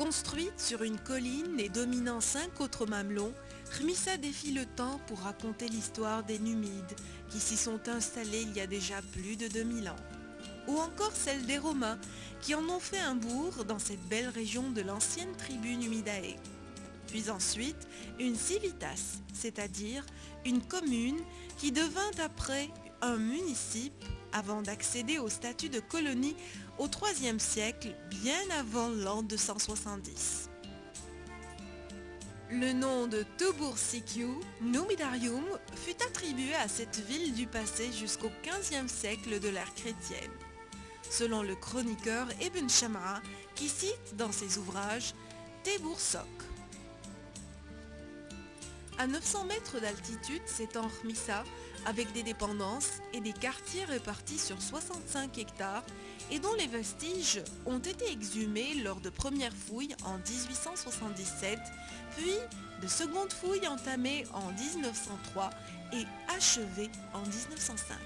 Construite sur une colline et dominant 5 autres mamelons, Khmissa défie le temps pour raconter l'histoire des Numides qui s'y sont installés il y a déjà plus de 2000 ans. Ou encore celle des Romains qui en ont fait un bourg dans cette belle région de l'ancienne tribu Numidae. Puis ensuite, une civitas, c'est-à-dire une commune qui devint après un municipe avant d'accéder au statut de colonie au IIIe siècle, bien avant l'an 270. Le nom de Tubur-Sikiu, Numidarium, fut attribué à cette ville du passé jusqu'au XVe siècle de l'ère chrétienne, selon le chroniqueur Ibn Sham'a qui cite dans ses ouvrages Tebur-Sok. À 900 mètres d'altitude s'étend Khmissa avec des dépendances et des quartiers répartis sur 65 hectares et dont les vestiges ont été exhumés lors de premières fouilles en 1877, puis de secondes fouilles entamées en 1903 et achevées en 1905.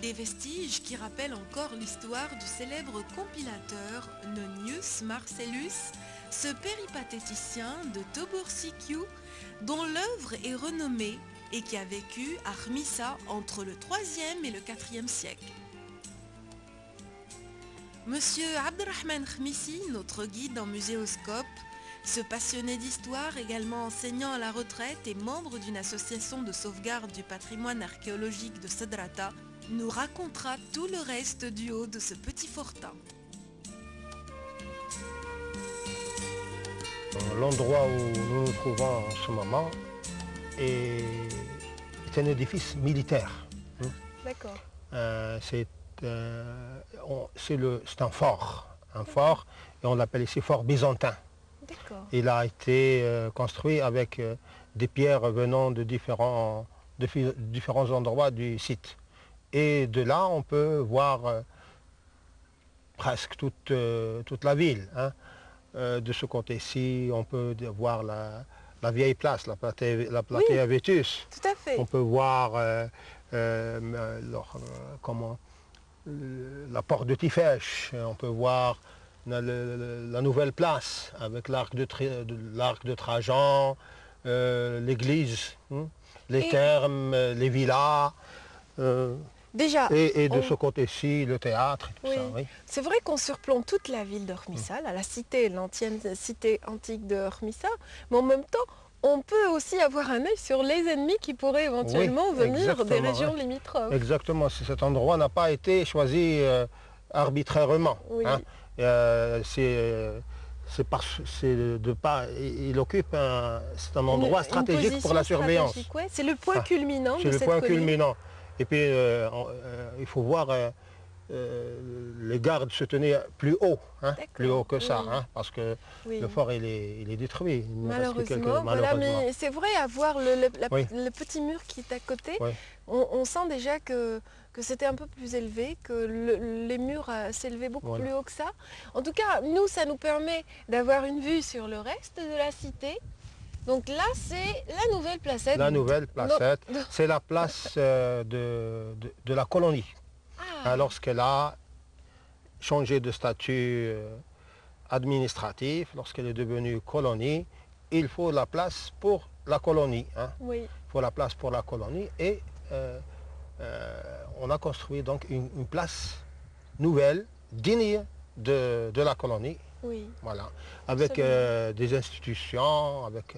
Des vestiges qui rappellent encore l'histoire du célèbre compilateur Nonius Marcellus, ce péripatéticien de Tubur-Sikiu dont l'œuvre est renommée et qui a vécu à Khmissa entre le 3e et le 4e siècle. Monsieur Abderrahman Khmissi, notre guide en muséoscope, ce passionné d'histoire, également enseignant à la retraite et membre d'une association de sauvegarde du patrimoine archéologique de Sadrata, nous racontera tout le reste du haut de ce petit fortin. L'endroit où nous nous trouvons en ce moment est un édifice militaire. D'accord. C'est un fort, et on l'appelle ici fort byzantin. D'accord. Il a été construit avec des pierres venant de différents endroits du site. Et de là, on peut voir presque toute la ville. De ce côté-ci, on peut voir la vieille place, la Platea Vetus. Tout à fait. On peut voir la porte de Tifèche. On peut voir la nouvelle place avec l'arc de Trajan, l'église, les thermes, les villas. Déjà, et de ce côté-ci, le théâtre et tout ça. Oui. C'est vrai qu'on surplombe toute la ville de Khmissa, la cité, l'ancienne cité antique de Khmissa, mais en même temps, on peut aussi avoir un œil sur les ennemis qui pourraient éventuellement venir des régions limitrophes. Exactement, cet endroit n'a pas été choisi arbitrairement. Oui. Il occupe c'est un endroit stratégique pour la surveillance. Ouais. C'est le point culminant de cette C'est le point colline. culminant. Et puis, il faut voir, les gardes se tenaient plus haut que ça, parce que le fort, il est détruit. Malheureusement, voilà, mais c'est vrai, à voir le petit mur qui est à côté, on sent déjà que c'était un peu plus élevé, que les murs s'élevaient beaucoup plus haut que ça. En tout cas, nous, ça nous permet d'avoir une vue sur le reste de la cité. Donc là, c'est la nouvelle placette. La nouvelle placette, c'est la place de la colonie. Lorsqu'elle a changé de statut administratif, lorsqu'elle est devenue colonie, il faut la place pour la colonie. Oui. Il faut la place pour la colonie et on a construit donc une place nouvelle, digne de la colonie. Oui. Voilà, avec des institutions, avec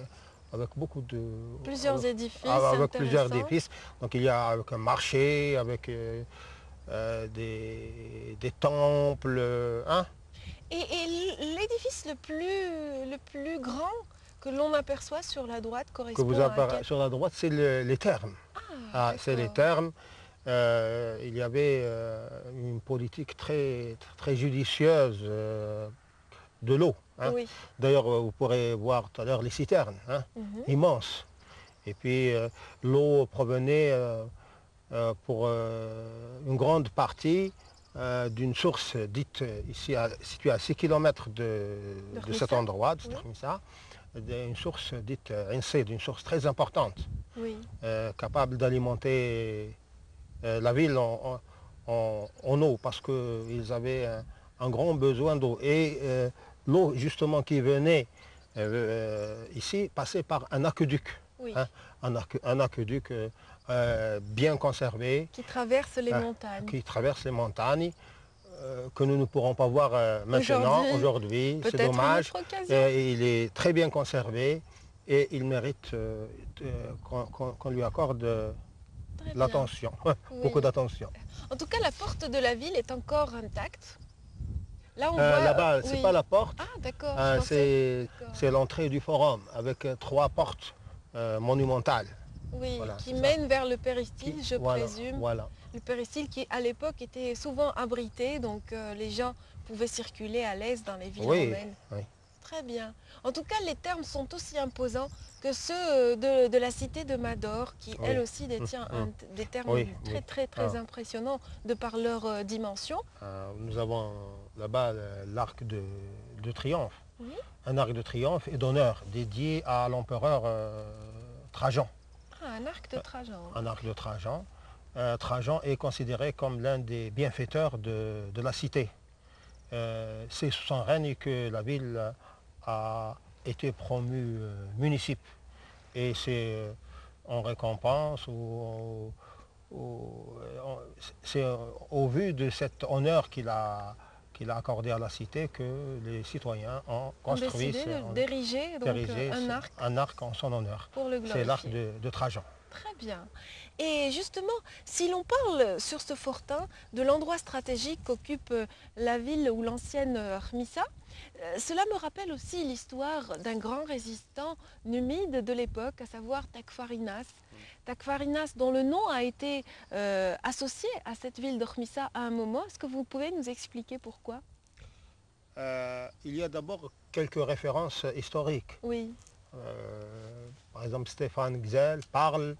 beaucoup de... Plusieurs édifices. Avec plusieurs édifices. Donc il y a un marché, avec des temples. Et l'édifice le plus grand que l'on aperçoit sur la droite correspond à sur la droite, c'est les thermes. C'est les thermes. Il y avait une politique très, très judicieuse de l'eau. Oui. D'ailleurs, vous pourrez voir tout à l'heure les citernes, immenses. Et puis l'eau provenait pour une grande partie d'une source dite ici située à 6 km de cet endroit, de Khmissa, une source dite Insed, une source très importante, capable d'alimenter la ville en eau, parce qu'ils avaient un grand besoin d'eau. Et l'eau justement qui venait ici passait par un aqueduc. Oui. Hein, un aqueduc bien conservé. Qui traverse les montagnes. Qui traverse les montagnes, que nous ne pourrons pas voir maintenant, aujourd'hui. C'est dommage. Il est très bien conservé et il mérite qu'on lui accorde l'attention, beaucoup d'attention. En tout cas, la porte de la ville est encore intacte. Là, on voit... Là-bas, c'est pas la porte. Ah, d'accord. C'est l'entrée du forum avec 3 portes monumentales. Oui, voilà, qui mènent vers le péristyle, je présume. Voilà. Le péristyle qui, à l'époque, était souvent abrité, donc les gens pouvaient circuler à l'aise dans les villes romaines. Oui. Très bien. En tout cas, les termes sont aussi imposants que ceux de la cité de Mador, qui elle aussi détient des termes très impressionnants de par leur dimension. Nous avons là-bas l'arc de triomphe. Un arc de triomphe et d'honneur dédié à l'empereur Trajan. Ah, un arc de Trajan. Un arc de Trajan. Trajan est considéré comme l'un des bienfaiteurs de la cité. C'est sous son règne que la ville a été promue municipe. Et c'est en récompense c'est au vu de cet honneur qu'il a accordé à la cité que les citoyens ont construit d'ériger un arc en son honneur. C'est l'arc de Trajan. Très bien. Et justement, si l'on parle sur ce fortin de l'endroit stratégique qu'occupe la ville ou l'ancienne Armissa, cela me rappelle aussi l'histoire d'un grand résistant numide de l'époque, à savoir Tacfarinas. Tacfarinas, dont le nom a été associé à cette ville d'Ormissa à un moment. Est-ce que vous pouvez nous expliquer pourquoi? Il y a d'abord quelques références historiques. Oui. Par exemple, Stéphane Gzell parle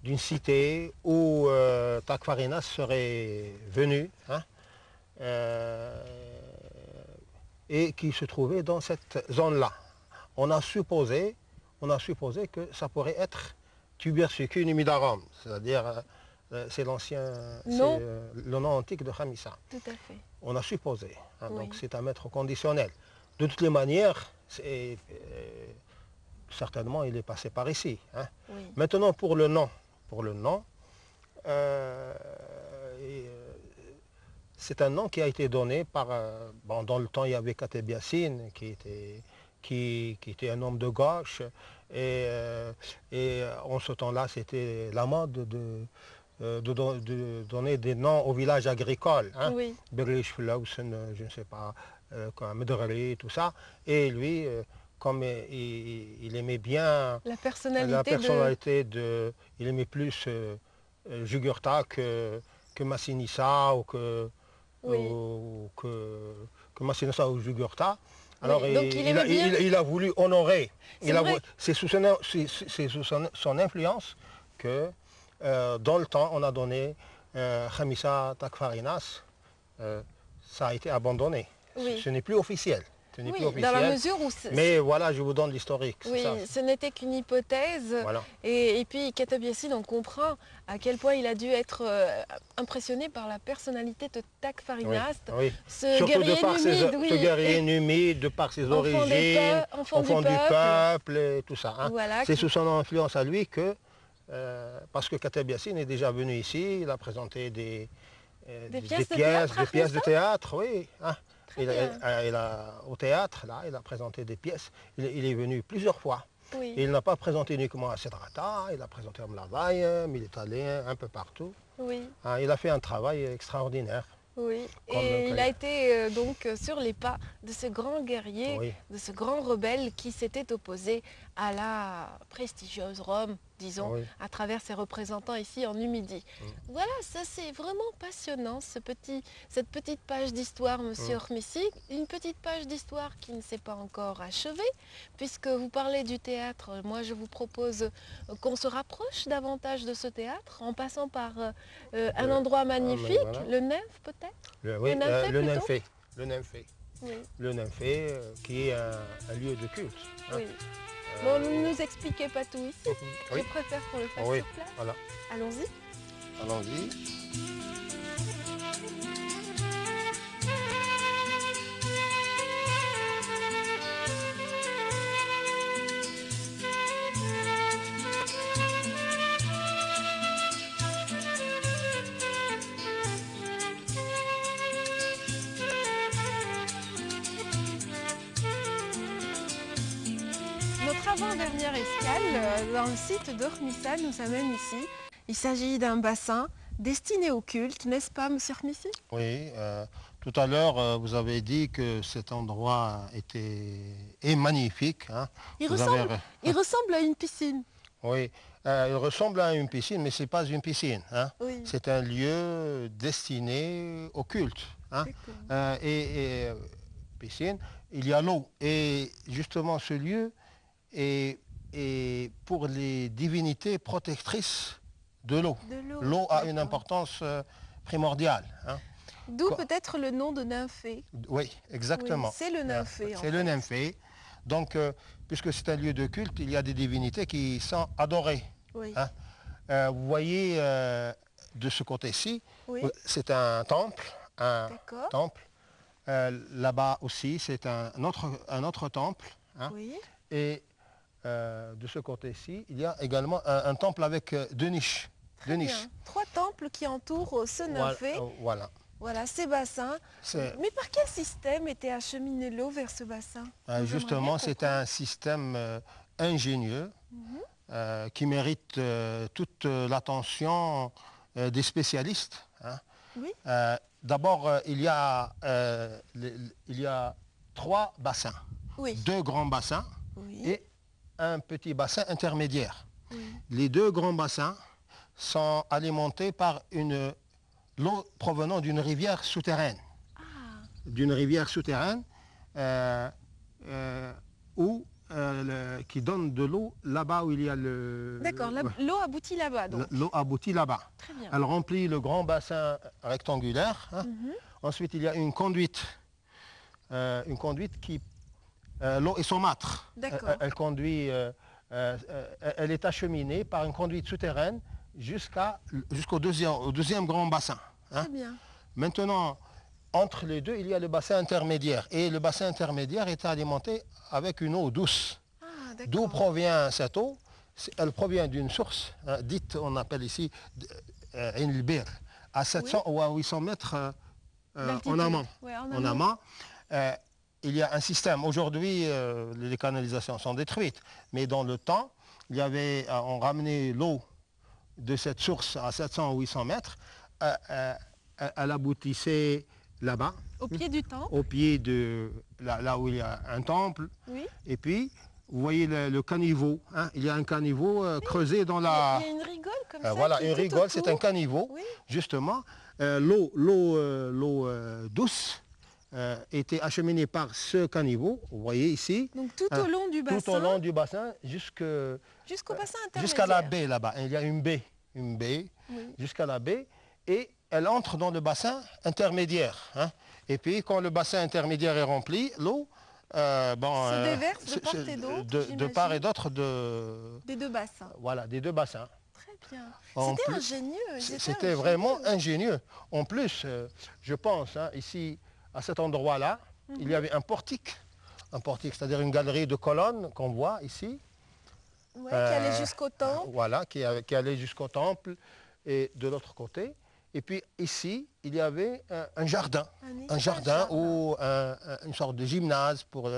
d'une cité où Tacfarinas serait venu et qui se trouvait dans cette zone-là. On a supposé que ça pourrait être Tubersucu Numidarum, c'est-à-dire c'est le nom antique de Khamissa. Tout à fait. On a supposé, donc c'est un maître conditionnel. De toutes les manières, certainement il est passé par ici. Oui. Maintenant pour le nom, c'est un nom qui a été donné par... dans le temps il y avait Kateb Yassine qui était un homme de gauche et en ce temps-là c'était la mode de donner des noms aux villages agricoles. Oui. Berlichflausen, je ne sais pas, Medreli, tout ça. Et lui, comme il aimait bien la personnalité il aimait plus Jugurtha que Massinissa ou que Massinissa ou Jugurtha. Alors il a voulu honorer. C'est sous son influence que dans le temps on a donné Khamissa Tacfarinas. Ça a été abandonné. Oui. Ce n'est plus officiel. Dans la mesure où... Mais voilà, je vous donne l'historique. Oui, ce n'était qu'une hypothèse. Voilà. Et puis Kateb Yassine, on comprend à quel point il a dû être impressionné par la personnalité de Tacfarinas. Oui. Ce surtout guerrier de par numide. Ce guerrier numide, de par ses origines, enfant du peuple et tout ça. Voilà, c'est sous son influence à lui que... parce que Kateb Yassine est déjà venu ici, il a présenté des pièces de théâtre, oui. Au théâtre, là, il a présenté des pièces. Il est venu plusieurs fois. Oui. Et il n'a pas présenté uniquement à Cedrata, il a présenté à Mlavaï, il est allé un peu partout. Oui. Il a fait un travail extraordinaire. Oui, et il a été donc sur les pas de ce grand guerrier, de ce grand rebelle qui s'était opposé à la prestigieuse Rome, disons, à travers ses représentants ici en Numidie. Voilà, ça c'est vraiment passionnant, cette petite page d'histoire, monsieur Hormissi. Une petite page d'histoire qui ne s'est pas encore achevée, puisque vous parlez du théâtre. Moi, je vous propose qu'on se rapproche davantage de ce théâtre, en passant par un endroit magnifique, le Nymphe peut-être. Le Nymphée. Oui. Le Nymphée, qui est un lieu de culte. Oui. Bon, ne nous expliquez pas tout ici. Je préfère qu'on le fasse sur place. Voilà. Allons-y. Allons-y. avant-dernière escale dans le site d'Hormissa nous amène ici. Il s'agit d'un bassin destiné au culte, n'est-ce pas, monsieur Hormissi? Oui, tout à l'heure, vous avez dit que cet endroit est magnifique. Hein. Il ressemble à une piscine. Oui, il ressemble à une piscine, mais ce n'est pas une piscine. Hein. Oui. C'est un lieu destiné au culte. Hein. Et piscine, il y a l'eau. Et justement, ce lieu est pour les divinités protectrices de l'eau. L'eau a une importance primordiale. Hein. D'où peut-être le nom de nymphée. Oui, exactement. Oui, c'est le nymphée. C'est le nymphée. Donc, puisque c'est un lieu de culte, il y a des divinités qui sont adorées. Oui. Hein. Vous voyez, de ce côté-ci, oui. C'est un temple. Là-bas aussi, c'est un autre temple. Hein. Oui. Et de ce côté-ci, il y a également un temple avec deux niches. Bien. 3 temples qui entourent ce nymphée. Voilà, ces bassins. Mais par quel système était acheminée l'eau vers ce bassin? Justement, c'est un système ingénieux qui mérite toute l'attention des spécialistes. Hein. Oui. D'abord, il y a 3 bassins. Oui. 2 grands bassins et un petit bassin intermédiaire. Les 2 grands bassins sont alimentés par l'eau provenant d'une rivière souterraine. D'une rivière souterraine qui donne de l'eau là-bas où il y a le... D'accord, l'eau aboutit là-bas donc. L'eau aboutit là-bas. Très bien. Elle remplit le grand bassin rectangulaire. Hein. Ensuite, il y a une conduite qui... l'eau est saumâtre. D'accord. Elle est acheminée par une conduite souterraine jusqu'au deuxième grand bassin. Hein. Très bien. Maintenant, entre les deux, il y a le bassin intermédiaire. Et le bassin intermédiaire est alimenté avec une eau douce. D'où provient cette eau? Elle provient d'une source, dite, on appelle ici, Ain el-Bir, à 700 ou à 800 mètres en amont. En amont. Il y a un système. Aujourd'hui, les canalisations sont détruites. Mais dans le temps, on ramenait l'eau de cette source à 700 ou 800 mètres. Elle aboutissait là-bas. Au pied du temple. Au pied de là où il y a un temple. Oui. Et puis, vous voyez le caniveau. Hein, il y a un caniveau creusé dans la... Il y a une rigole comme ça. Voilà, une rigole, c'est un caniveau. Oui. Justement, l'eau douce était acheminée par ce caniveau, vous voyez ici. Donc tout au long du bassin. Tout au long du bassin jusqu'au bassin intermédiaire. Jusqu'à la baie là-bas. Il y a une baie jusqu'à la baie. Et elle entre dans le bassin intermédiaire. Hein. Et puis quand le bassin intermédiaire est rempli, l'eau se déverse de part et d'autre. De part et d'autre des 2 bassins. Voilà, des 2 bassins. Très bien. C'était ingénieux. C'était vraiment ingénieux. En plus, je pense, hein, ici, à cet endroit-là, il y avait un portique, c'est-à-dire une galerie de colonnes qu'on voit ici. Ouais, qui allait jusqu'au temple. Voilà, qui allait jusqu'au temple et de l'autre côté. Et puis ici, il y avait un jardin. Un jardin ou une sorte de gymnase pour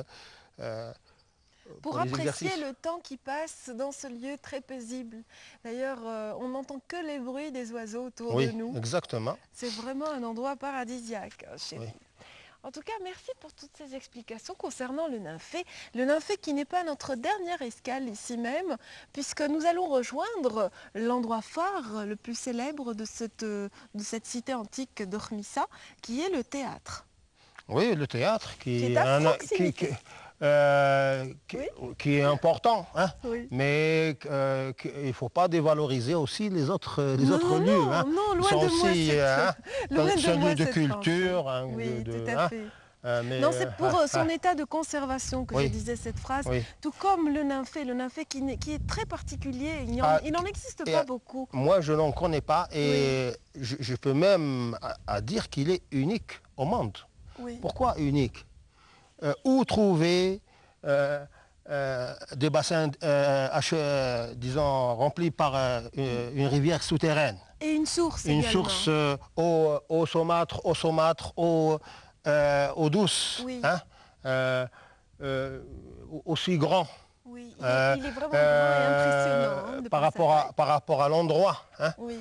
apprécier le temps qui passe dans ce lieu très paisible. D'ailleurs, on n'entend que les bruits des oiseaux autour de nous. Oui, exactement. C'est vraiment un endroit paradisiaque chez vous. En tout cas, merci pour toutes ces explications concernant le nymphée. Le nymphée qui n'est pas notre dernière escale ici même, puisque nous allons rejoindre l'endroit phare le plus célèbre de cette cité antique d'Hormissa, qui est le théâtre. Oui, le théâtre qui est qui est important, hein, mais il ne faut pas dévaloriser aussi les autres lieux. Hein. Non, loin de moi, c'est un lieu de culture. Oui, tout à fait. Non, c'est pour son état de conservation que je disais cette phrase. Tout comme le nymphée qui est très particulier, il n'en existe pas beaucoup. Moi, je n'en connais pas et je peux même dire qu'il est unique au monde. Pourquoi unique? Où trouver des bassins, disons, remplis par une rivière souterraine. Et une source Une également. Source eau saumâtre, eau douce, hein, aussi grand. Oui, il est vraiment grand et impressionnant. Par rapport à l'endroit, hein, oui.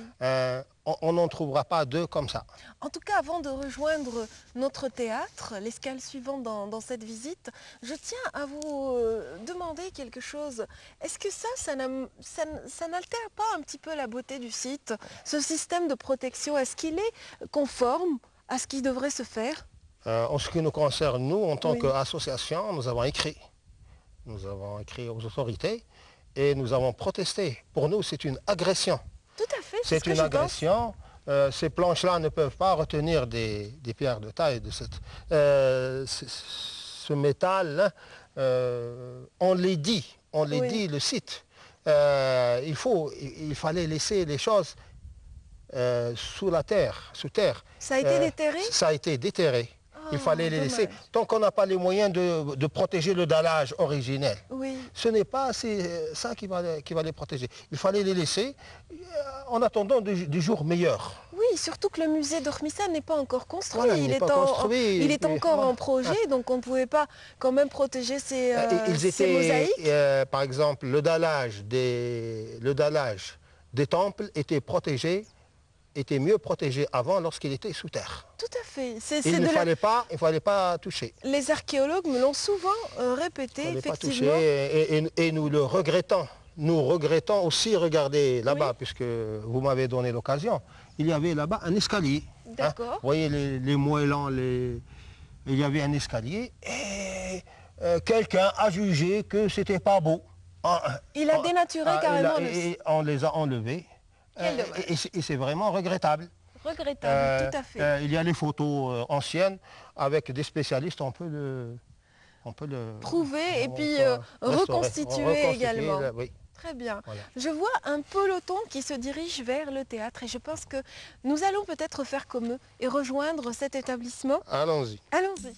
On n'en trouvera pas deux comme ça. En tout cas, avant de rejoindre notre théâtre, l'escale suivante dans cette visite, je tiens à vous demander quelque chose. Est-ce que ça n'altère pas un petit peu la beauté du site? Ce système de protection, est-ce qu'il est conforme à ce qui devrait se faire? En ce qui nous concerne, nous, en tant qu'association, nous avons écrit. Nous avons écrit aux autorités et nous avons protesté. Pour nous, c'est une agression. Tout à fait. C'est une agression. Ces planches-là ne peuvent pas retenir des pierres de taille de ce métal. On les dit, le site. Il fallait laisser les choses sous terre. Ça a été déterré? Ça a été déterré. Il fallait les laisser. Tant qu'on n'a pas les moyens de protéger le dallage originel, ce n'est pas ça qui va les protéger. Il fallait les laisser en attendant des jours meilleurs. Oui, surtout que le musée d'Hormissa n'est pas encore construit. Voilà, il est encore en projet, donc on ne pouvait pas quand même protéger ces mosaïques. Par exemple, le dallage des temples était protégé, était mieux protégé avant lorsqu'il était sous terre. Tout à fait. Il ne fallait pas toucher. Les archéologues me l'ont souvent répété, effectivement. Et nous le regrettons. Nous regrettons aussi, regardez là-bas, puisque vous m'avez donné l'occasion, il y avait là-bas un escalier. D'accord. Vous voyez les moellons, il y avait un escalier et quelqu'un a jugé que c'était pas beau. Il a dénaturé carrément et on les a enlevés. Et c'est vraiment regrettable. Regrettable, tout à fait. Il y a les photos anciennes avec des spécialistes, on peut le prouver et puis reconstituer également. Oui. Très bien. Voilà. Je vois un peloton qui se dirige vers le théâtre et je pense que nous allons peut-être faire comme eux et rejoindre cet établissement. Allons-y. Allons-y.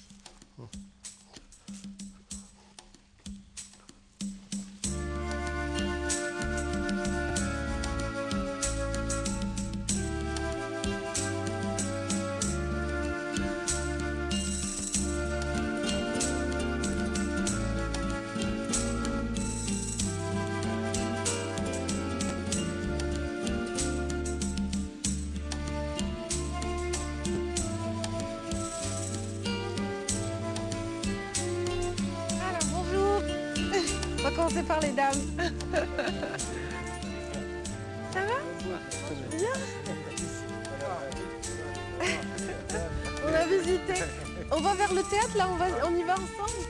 On va commencer par les dames. Ça va? Bien. On a visité. On va vers le théâtre là, on y va ensemble.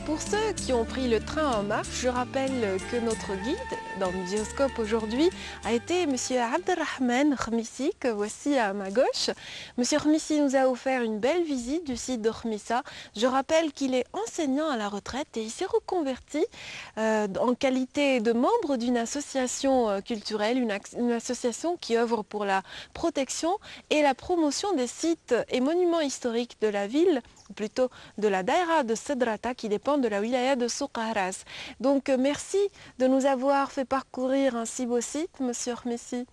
Pour ceux qui ont pris le train en marche, je rappelle que notre guide dans le Muséoscope aujourd'hui a été M. Abdelrahman Khmissi, que voici à ma gauche. M. Khmissi nous a offert une belle visite du site d'Hormissa. Je rappelle qu'il est enseignant à la retraite et il s'est reconverti en qualité de membre d'une association culturelle, une association qui œuvre pour la protection et la promotion des sites et monuments historiques de la ville, ou plutôt de la daïra de Sedrata qui dépend de la wilaya de Souq Ahraz. Donc merci de nous avoir fait parcourir un si beau site, Monsieur Khmissi.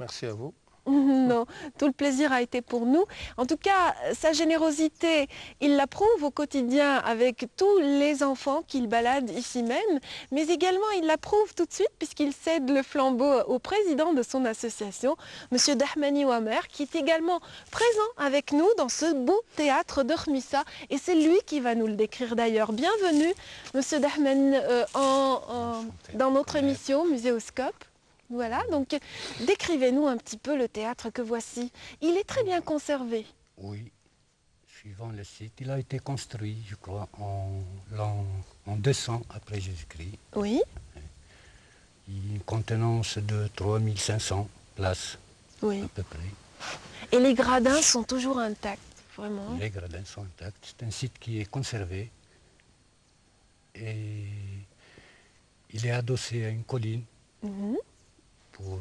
Merci à vous. Non, tout le plaisir a été pour nous. En tout cas, sa générosité, il la prouve au quotidien avec tous les enfants qu'il balade ici même, mais également il la prouve tout de suite puisqu'il cède le flambeau au président de son association, M. Dahmani Wamer, qui est également présent avec nous dans ce beau théâtre d'Hormissa. Et c'est lui qui va nous le décrire d'ailleurs. Bienvenue, M. Dahmani, dans notre émission Muséoscope. Voilà, donc décrivez-nous un petit peu le théâtre que voici. Il est très bien conservé. Oui, je suivant le site. Il a été construit, je crois, en 200 après Jésus-Christ. Oui. Une contenance de 3500 places, oui. à peu près. Et les gradins sont toujours intacts, vraiment? Les gradins sont intacts. C'est un site qui est conservé. Et il est adossé à une colline pour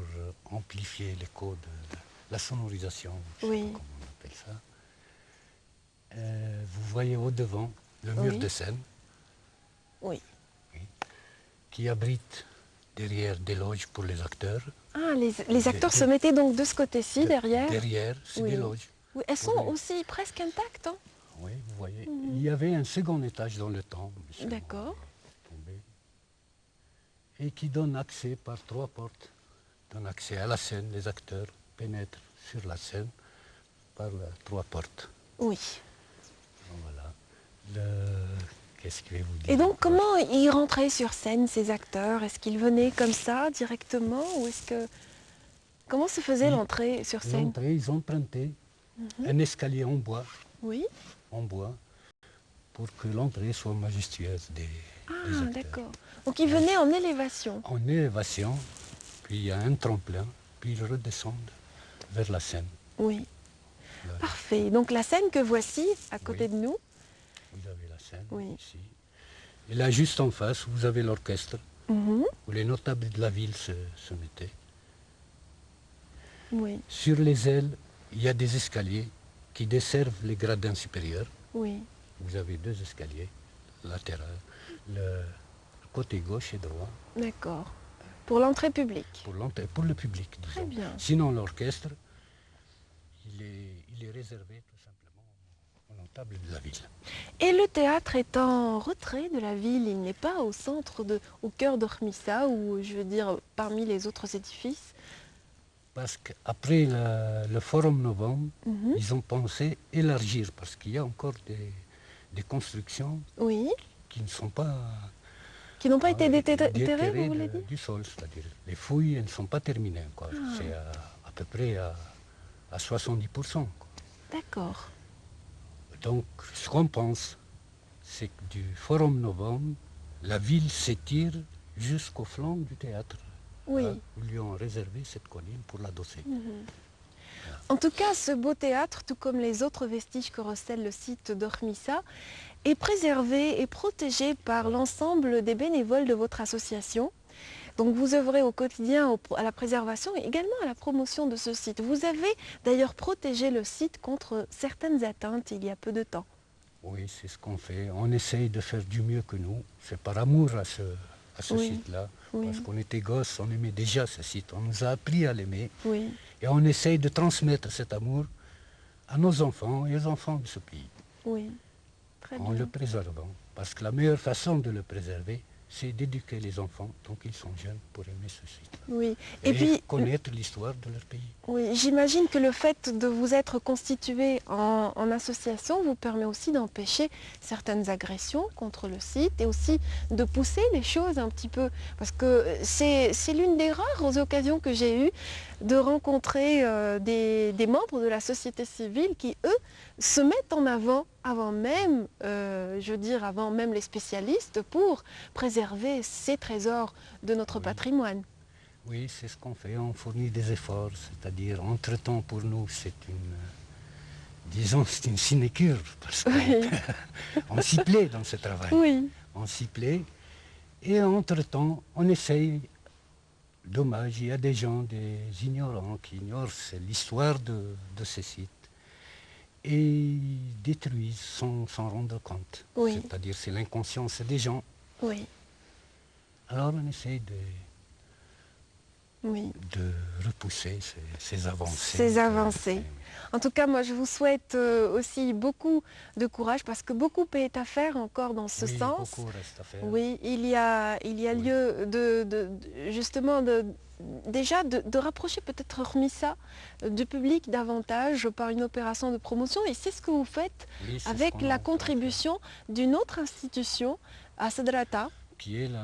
amplifier l'écho de la sonorisation, je sais pas comment on appelle ça. Vous voyez au-devant le mur de scène qui abrite derrière des loges pour les acteurs. Ah, les acteurs se mettaient donc de ce côté-ci, derrière? Derrière, c'est des loges. Oui, elles sont aussi presque intactes. Hein? Oui, vous voyez. Il y avait un second étage dans le temps. D'accord. Et qui donne accès par 3 portes. Donne accès à la scène. Les acteurs pénètrent sur la scène par 3 portes. Oui. Voilà. Qu'est-ce que je vais vous dire? Et donc, comment ils rentraient sur scène, ces acteurs? Est-ce qu'ils venaient comme ça, directement? Ou est-ce que... Comment se faisait l'entrée sur scène? L'entrée, ils empruntaient un escalier en bois. Oui. En bois, pour que l'entrée soit majestueuse des acteurs. D'accord. Donc ils venaient en élévation? En élévation, puis il y a un tremplin, puis ils redescendent vers la scène. Oui. Voilà. Parfait. Donc la scène que voici, à côté de nous. Vous avez la scène ici. Et là, juste en face, vous avez l'orchestre, où les notables de la ville se mettaient. Oui. Sur les ailes, il y a des escaliers qui desservent les gradins supérieurs. Oui. Vous avez 2 escaliers latéraux, le côté gauche et droit. D'accord. Pour l'entrée publique? Pour le public, disons. Très bien. Sinon, l'orchestre, il est réservé tout simplement aux notables de la ville. Et le théâtre est en retrait de la ville, il n'est pas au centre, au cœur d'Ormissa, ou je veux dire parmi les autres édifices? Parce qu'après le Forum Novembre, ils ont pensé élargir, parce qu'il y a encore des constructions qui ne sont pas... Qui n'ont pas été déterrées, vous voulez dire? Du sol, c'est-à-dire les fouilles, elles ne sont pas terminées encore. C'est à peu près à 70%. D'accord. Donc, ce qu'on pense, c'est que du Forum Novembre, la ville s'étire jusqu'au flanc du théâtre. Oui. Ils lui ont réservé cette colline pour l'adosser. En tout cas, ce beau théâtre, tout comme les autres vestiges que recèle le site d'Ormissa, est préservé et protégé par l'ensemble des bénévoles de votre association. Donc vous œuvrez au quotidien à la préservation et également à la promotion de ce site. Vous avez d'ailleurs protégé le site contre certaines atteintes il y a peu de temps. Oui, c'est ce qu'on fait. On essaye de faire du mieux que nous. C'est par amour à ce site-là. Parce qu'on était gosses, on aimait déjà ce site. On nous a appris à l'aimer. Et on essaye de transmettre cet amour à nos enfants et aux enfants de ce pays. Oui, très bien. En le préservant. Parce que la meilleure façon de le préserver, c'est d'éduquer les enfants, tant qu'ils sont jeunes, pour aimer ce site. Oui. Et puis connaître l'histoire de leur pays. Oui, j'imagine que le fait de vous être constitué en association vous permet aussi d'empêcher certaines agressions contre le site et aussi de pousser les choses un petit peu. Parce que c'est l'une des rares occasions que j'ai eues de rencontrer des membres de la société civile qui, eux, se mettent en avant même les spécialistes pour préserver ces trésors de notre patrimoine. Oui, c'est ce qu'on fait, on fournit des efforts, c'est-à-dire entre-temps pour nous c'est une sinécure, parce qu'on s'y plaît dans ce travail. Oui. On s'y plaît, et entre-temps on essaye, dommage, il y a des gens, des ignorants qui ignorent l'histoire de ces sites, et détruisent sans s'en rendre compte. Oui. C'est-à-dire c'est l'inconscience des gens. Oui. Alors on essaye de repousser ces avancées. En tout cas, moi, je vous souhaite aussi beaucoup de courage parce que beaucoup est à faire encore dans ce sens. Beaucoup reste à faire. Oui, il y a lieu justement de rapprocher peut-être Ormissa du public davantage par une opération de promotion. Et c'est ce que vous faites avec la contribution d'une autre institution, à Sadrata, qui est la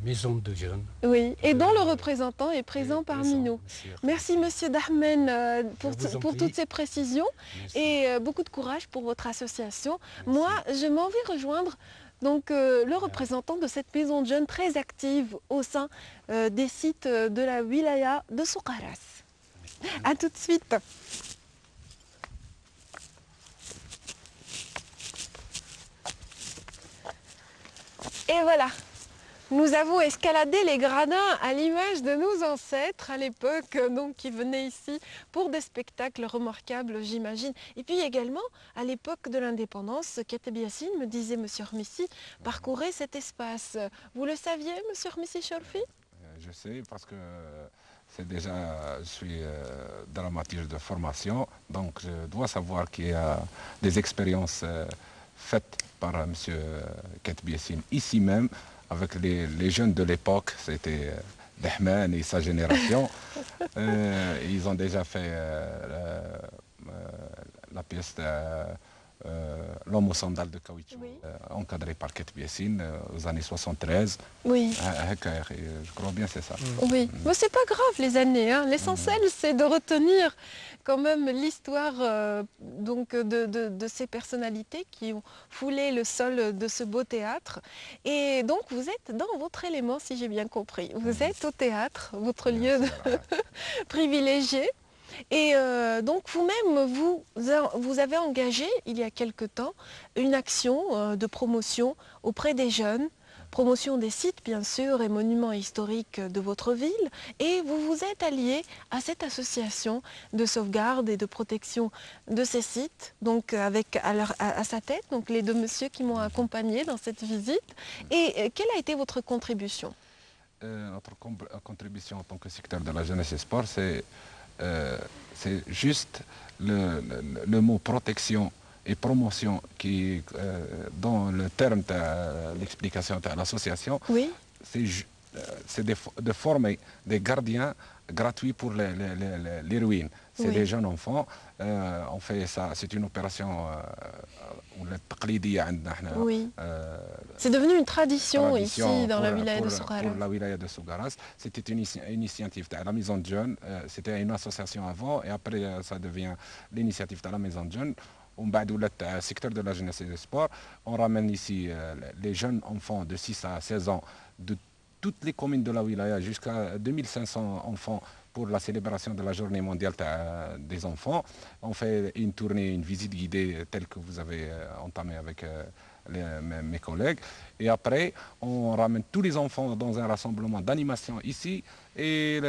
maison de jeunes. Oui, et dont le représentant est présent parmi nous. Merci Monsieur Dahmen pour toutes ces précisions. Merci. Et beaucoup de courage pour votre association. Merci. Moi, je m'en vais rejoindre donc, le représentant de cette maison de jeunes très active au sein des sites de la wilaya de Soukaras. A tout de suite. Et voilà, nous avons escaladé les gradins à l'image de nos ancêtres à l'époque, donc qui venaient ici pour des spectacles remarquables, j'imagine. Et puis également, à l'époque de l'indépendance, Kateb Yassine, me disait Monsieur Hormissi, parcourait cet espace. Vous le saviez, Monsieur Hormissi Chorfi? Je sais parce que c'est déjà, je suis dramaturge de formation, donc je dois savoir qu'il y a des expériences faites par M. Kateb Yassine ici même, avec les jeunes de l'époque, c'était Dahman et sa génération. Ils ont déjà fait la pièce de L'homme aux sandales de caoutchouc, oui. Encadré par Kateb Yassine aux années 73. Oui. Je crois bien c'est ça. Oui, mais c'est pas grave les années. Hein. L'essentiel c'est de retenir quand même l'histoire donc de ces personnalités qui ont foulé le sol de ce beau théâtre. Et donc vous êtes dans votre élément, si j'ai bien compris. Vous êtes au théâtre, votre lieu privilégié. Et donc vous-même, vous avez engagé il y a quelque temps une action de promotion auprès des jeunes, promotion des sites bien sûr et monuments historiques de votre ville, et vous vous êtes allié à cette association de sauvegarde et de protection de ces sites, donc avec à sa tête donc les deux messieurs qui m'ont accompagné dans cette visite. Et quelle a été votre contribution? Notre contribution en tant que secteur de la jeunesse et sport, c'est juste le mot protection et promotion qui, dans le terme de l'explication de l'association, oui. C'est de former des gardiens gratuits pour les ruines. C'est des jeunes enfants. On fait ça, c'est une opération oui. C'est devenu une tradition ici dans la wilaya de Soukaras. Pour la wilaya de Soukaras. C'était une initiative de la maison de jeunes. C'était une association avant et après ça devient l'initiative de la maison de jeunes. On va le secteur de la jeunesse et du sport. On ramène ici les jeunes enfants de 6 à 16 ans de toutes les communes de la wilaya, jusqu'à 2500 enfants pour la célébration de la journée mondiale des enfants. On fait une tournée, une visite guidée telle que vous avez entamée avec mes collègues. Et après, on ramène tous les enfants dans un rassemblement d'animation ici. Et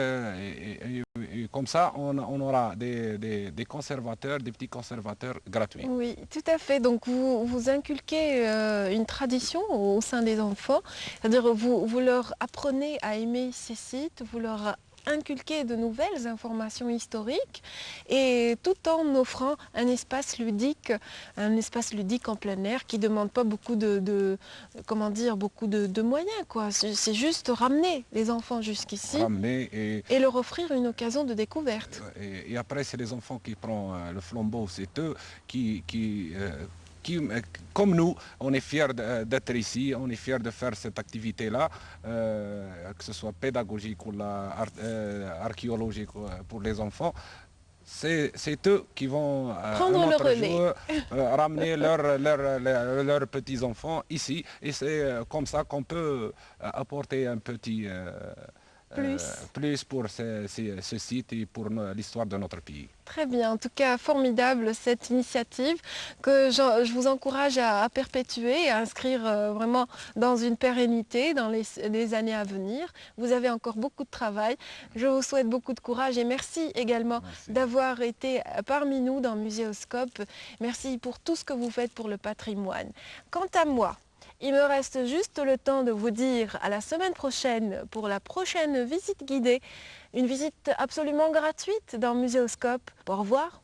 comme ça, on aura des conservateurs, des petits conservateurs gratuits. Oui, tout à fait. Donc vous inculquez une tradition au sein des enfants. C'est-à-dire vous leur apprenez à aimer ces sites, vous leur inculquer de nouvelles informations historiques et tout en offrant un espace ludique en plein air qui ne demande pas beaucoup de moyens, quoi. C'est juste ramener les enfants jusqu'ici et leur offrir une occasion de découverte. Et après, c'est les enfants qui prennent le flambeau, c'est eux qui comme nous, on est fiers d'être ici, on est fiers de faire cette activité-là, que ce soit pédagogique ou archéologique pour les enfants. C'est eux qui vont prendre le relais, ramener leurs petits-enfants ici. Et c'est comme ça qu'on peut apporter un petit plus pour ce site et pour l'histoire de notre pays. Très bien, en tout cas formidable cette initiative que je vous encourage à perpétuer, à inscrire vraiment dans une pérennité dans les années à venir. Vous avez encore beaucoup de travail, je vous souhaite beaucoup de courage et merci également d'avoir été parmi nous dans Muséoscope. Merci pour tout ce que vous faites pour le patrimoine. Quant à moi, il me reste juste le temps de vous dire à la semaine prochaine pour la prochaine visite guidée. Une visite absolument gratuite dans Muséoscope. Au revoir.